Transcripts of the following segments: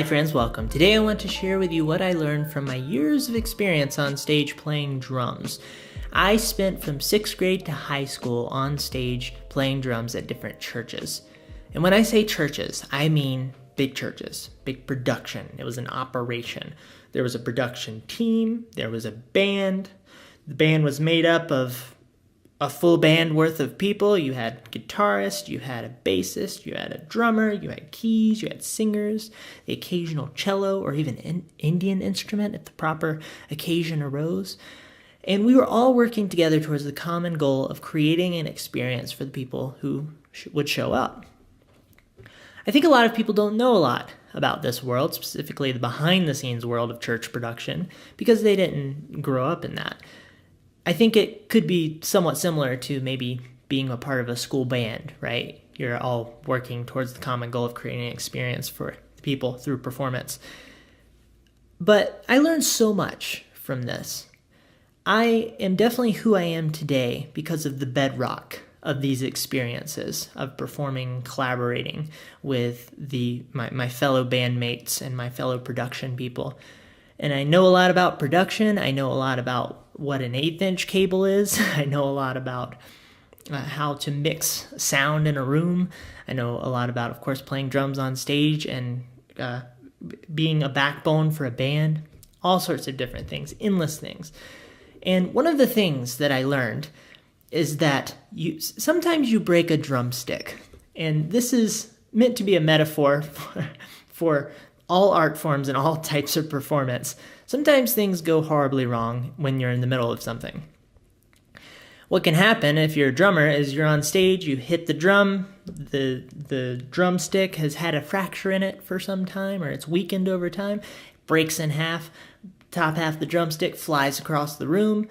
Hi friends, welcome. Today I want to share with you what I learned from my years of experience on stage playing drums. I spent from 6th grade to high school on stage playing drums at different churches. And when I say churches, I mean big churches, big production. It was an operation. There was a production team, there was a band. The band was made up of a full band worth of people. You had guitarist, you had a bassist, you had a drummer, you had keys, you had singers, the occasional cello, or even an Indian instrument if the proper occasion arose. And we were all working together towards the common goal of creating an experience for the people who would show up. I think a lot of people don't know a lot about this world, specifically the behind-the-scenes world of church production, because they didn't grow up in that. I think it could be somewhat similar to maybe being a part of a school band, right? You're all working towards the common goal of creating an experience for the people through performance. But I learned so much from this. I am definitely who I am today because of the bedrock of these experiences of performing, collaborating with my fellow bandmates and my fellow production people. And I know a lot about production. I know a lot about what an 1/8-inch cable is. I know a lot about how to mix sound in a room. I know a lot about, of course, playing drums on stage and being a backbone for a band. All sorts of different things, endless things. And one of the things that I learned is that sometimes you break a drumstick. And this is meant to be a metaphor for all art forms and all types of performance. Sometimes things go horribly wrong when you're in the middle of something. What can happen if you're a drummer is you're on stage, you hit the drum, the drumstick has had a fracture in it for some time, or it's weakened over time, breaks in half, top half of the drumstick flies across the room,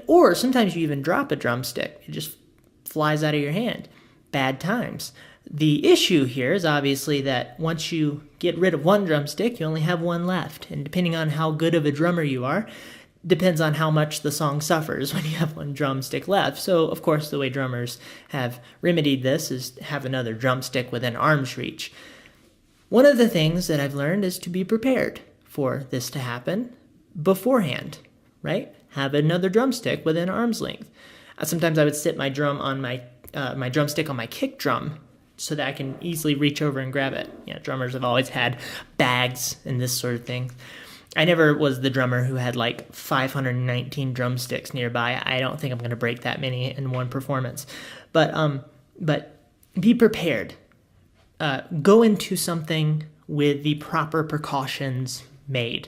or sometimes you even drop a drumstick. It just flies out of your hand. Bad times. The issue here is obviously that once you get rid of one drumstick, you only have one left. And depending on how good of a drummer you are, depends on how much the song suffers when you have one drumstick left. So, of course, the way drummers have remedied this is have another drumstick within arm's reach. One of the things that I've learned is to be prepared for this to happen beforehand, right? Have another drumstick within arm's length. Sometimes I would sit my drumstick on my kick drum so that I can easily reach over and grab it. Drummers have always had bags and this sort of thing. I never was the drummer who had like 519 drumsticks nearby. I don't think I'm going to break that many in one performance. But be prepared. Go into something with the proper precautions made.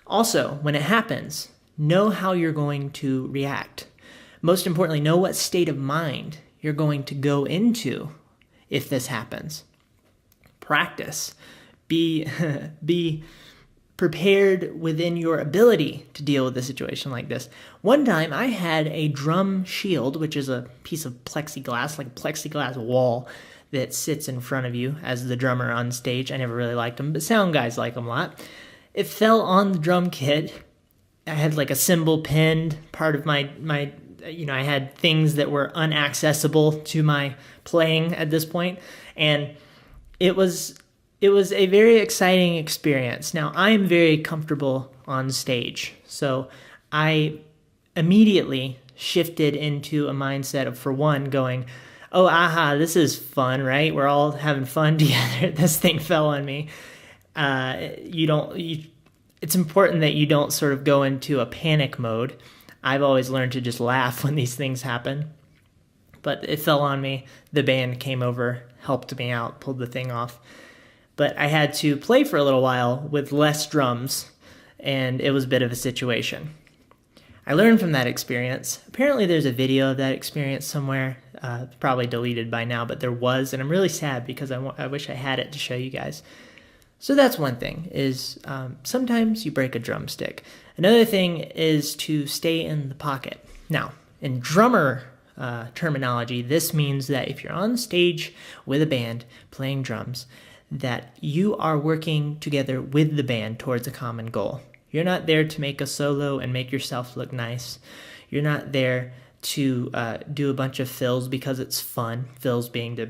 Also, when it happens, know how you're going to react. Most importantly, know what state of mind you're going to go into if this happens. Practice. Be prepared within your ability to deal with a situation like this. One time I had a drum shield, which is a piece of plexiglass, like a plexiglass wall that sits in front of you as the drummer on stage. I never really liked them, but sound guys like them a lot. It fell on the drum kit. I had like a cymbal pinned, part of my I had things that were unaccessible to my playing at this point, and it was a very exciting experience. Now, I am very comfortable on stage, so I immediately shifted into a mindset of, for one, going, oh, this is fun, right? We're all having fun together. This thing fell on me. It's important that you don't sort of go into a panic mode. I've always learned to just laugh when these things happen. But it fell on me. The band came over, helped me out, pulled the thing off. But I had to play for a little while with less drums, and it was a bit of a situation. I learned from that experience. Apparently there's a video of that experience somewhere, probably deleted by now, but there was, and I'm really sad because I wish I had it to show you guys. So that's one thing, is sometimes you break a drumstick. Another thing is to stay in the pocket. Now, in drummer terminology, this means that if you're on stage with a band playing drums, that you are working together with the band towards a common goal. You're not there to make a solo and make yourself look nice. You're not there to do a bunch of fills because it's fun. Fills being the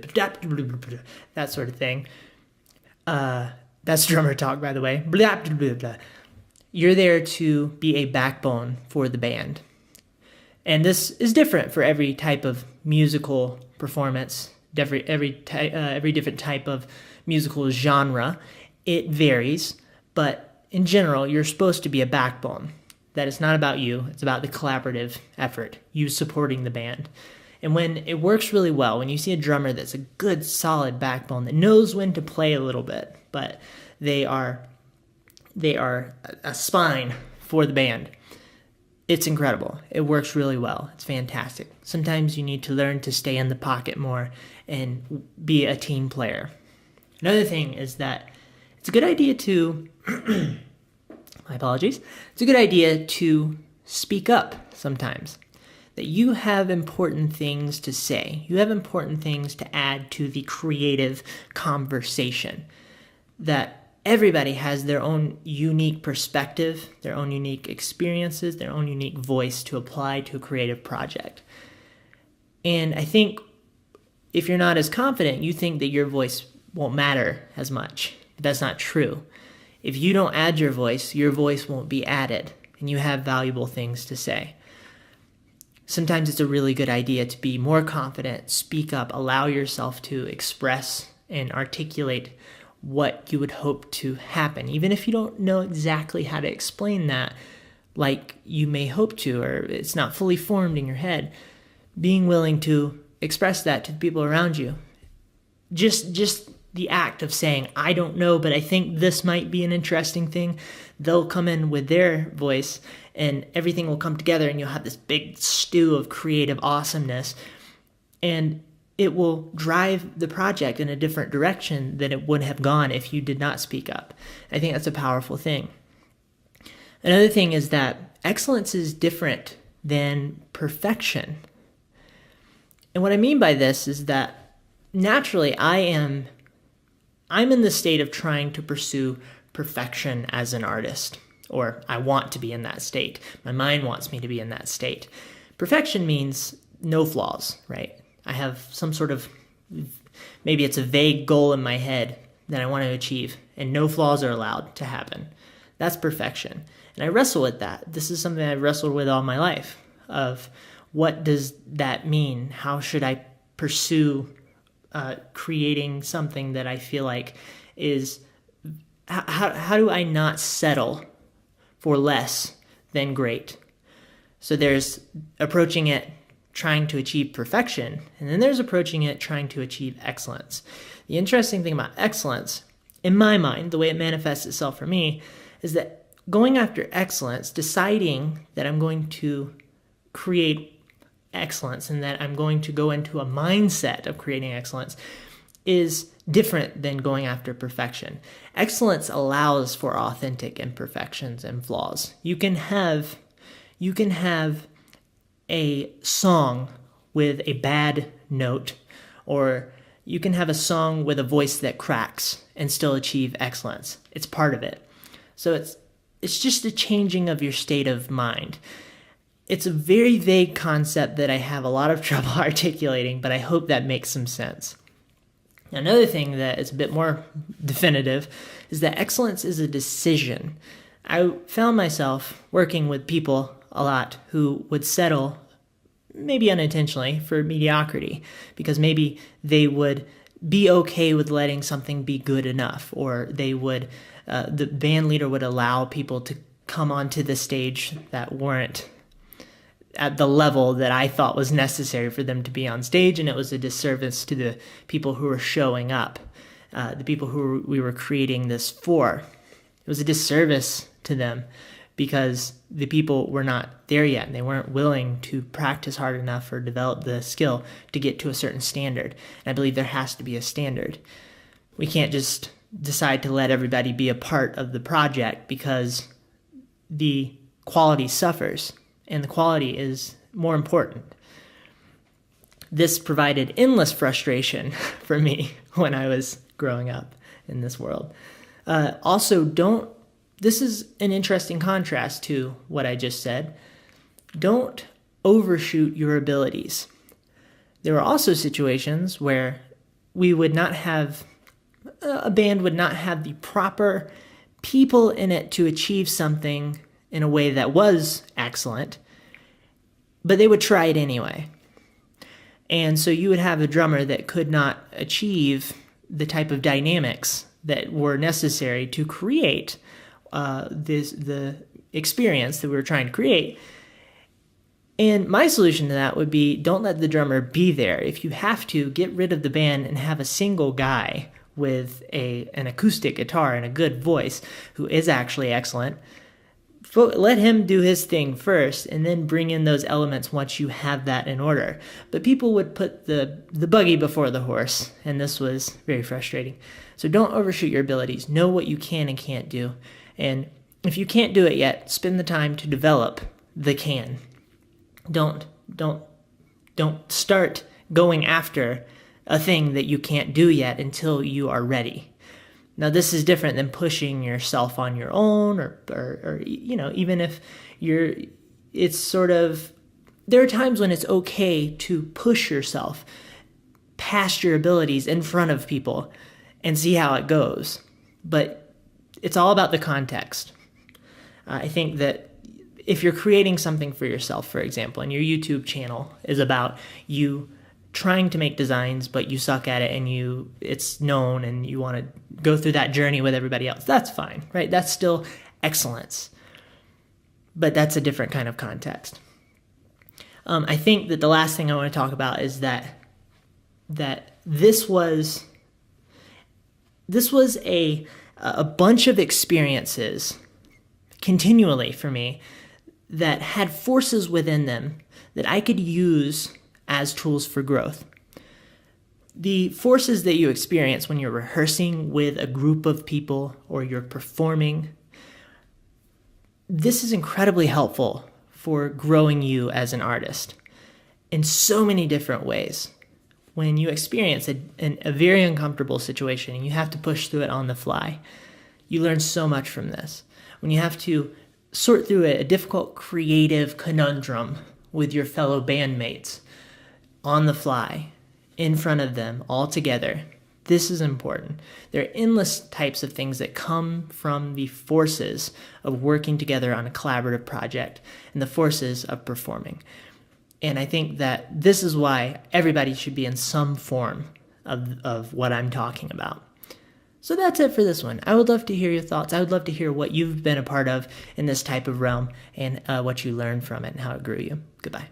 that sort of thing. That's drummer talk, by the way. Blah, blah, blah, blah. You're there to be a backbone for the band. And this is different for every type of musical performance, every different type of musical genre. It varies, but in general, you're supposed to be a backbone. That it's not about you, it's about the collaborative effort, you supporting the band. And when it works really well, when you see a drummer that's a good, solid backbone that knows when to play a little bit, but they are a spine for the band, it's incredible. It works really well. It's fantastic. Sometimes you need to learn to stay in the pocket more and be a team player. Another thing is that it's a good idea to, my apologies, it's a good idea to speak up sometimes. That you have important things to say. You have important things to add to the creative conversation. That everybody has their own unique perspective, their own unique experiences, their own unique voice to apply to a creative project. And I think if you're not as confident, you think that your voice won't matter as much. But that's not true. If you don't add your voice won't be added, and you have valuable things to say. Sometimes it's a really good idea to be more confident, speak up, allow yourself to express and articulate what you would hope to happen, even if you don't know exactly how to explain that like you may hope to, or it's not fully formed in your head. Being willing to express that to the people around you. Just the act of saying, I don't know, but I think this might be an interesting thing. They'll come in with their voice and everything will come together and you'll have this big stew of creative awesomeness. And it will drive the project in a different direction than it would have gone if you did not speak up. I think that's a powerful thing. Another thing is that excellence is different than perfection. And what I mean by this is that naturally I'm in the state of trying to pursue perfection as an artist, or I want to be in that state. My mind wants me to be in that state. Perfection means no flaws, right? I have some sort of, maybe it's a vague goal in my head that I want to achieve, and no flaws are allowed to happen. That's perfection. And I wrestle with that. This is something I've wrestled with all my life, of what does that mean? How should I pursue creating something that I feel like is, how do I not settle for less than great? So there's approaching it trying to achieve perfection, and then there's approaching it trying to achieve excellence. The interesting thing about excellence, in my mind, the way it manifests itself for me, is that going after excellence, deciding that I'm going to create excellence and that I'm going to go into a mindset of creating excellence, is different than going after perfection. Excellence allows for authentic imperfections and flaws. You can have a song with a bad note, or you can have a song with a voice that cracks and still achieve excellence. It's part of it. So it's just a changing of your state of mind. It's a very vague concept that I have a lot of trouble articulating, but I hope that makes some sense. Another thing that is a bit more definitive is that excellence is a decision. I found myself working with people a lot who would settle, maybe unintentionally, for mediocrity, because maybe they would be okay with letting something be good enough, or they would, the band leader would allow people to come onto the stage that weren't at the level that I thought was necessary for them to be on stage, and it was a disservice to the people who were showing up, the people who we were creating this for. It was a disservice to them because the people were not there yet, and they weren't willing to practice hard enough or develop the skill to get to a certain standard. And I believe there has to be a standard. We can't just decide to let everybody be a part of the project because the quality suffers, and the quality is more important. This provided endless frustration for me when I was growing up in this world. This is an interesting contrast to what I just said. Don't overshoot your abilities. There are also situations where we would not have a band would not have the proper people in it to achieve something in a way that was excellent, but they would try it anyway. And so you would have a drummer that could not achieve the type of dynamics that were necessary to create the experience that we were trying to create. And my solution to that would be, don't let the drummer be there. If you have to, get rid of the band and have a single guy with an acoustic guitar and a good voice who is actually excellent. Let him do his thing first and then bring in those elements once you have that in order. But people would put the buggy before the horse, and this was very frustrating. So don't overshoot your abilities. Know what you can and can't do. And if you can't do it yet, spend the time to develop the can. Don't start going after a thing that you can't do yet until you are ready. Now, this is different than pushing yourself on your own, or even if it's sort of, there are times when it's okay to push yourself past your abilities in front of people and see how it goes. But it's all about the context. I think that if you're creating something for yourself, for example, and your YouTube channel is about you trying to make designs, but you suck at it and it's known and you want to go through that journey with everybody else, that's fine, right? That's still excellence. But that's a different kind of context. I think that the last thing I want to talk about is that this was a bunch of experiences continually for me that had forces within them that I could use as tools for growth. The forces that you experience when you're rehearsing with a group of people or you're performing, this is incredibly helpful for growing you as an artist in so many different ways. When you experience a very uncomfortable situation and you have to push through it on the fly, you learn so much from this. When you have to sort through a difficult creative conundrum with your fellow bandmates on the fly, in front of them, all together, this is important. There are endless types of things that come from the forces of working together on a collaborative project and the forces of performing. And I think that this is why everybody should be in some form of what I'm talking about. So that's it for this one. I would love to hear your thoughts. I would love to hear what you've been a part of in this type of realm and what you learned from it and how it grew you. Goodbye.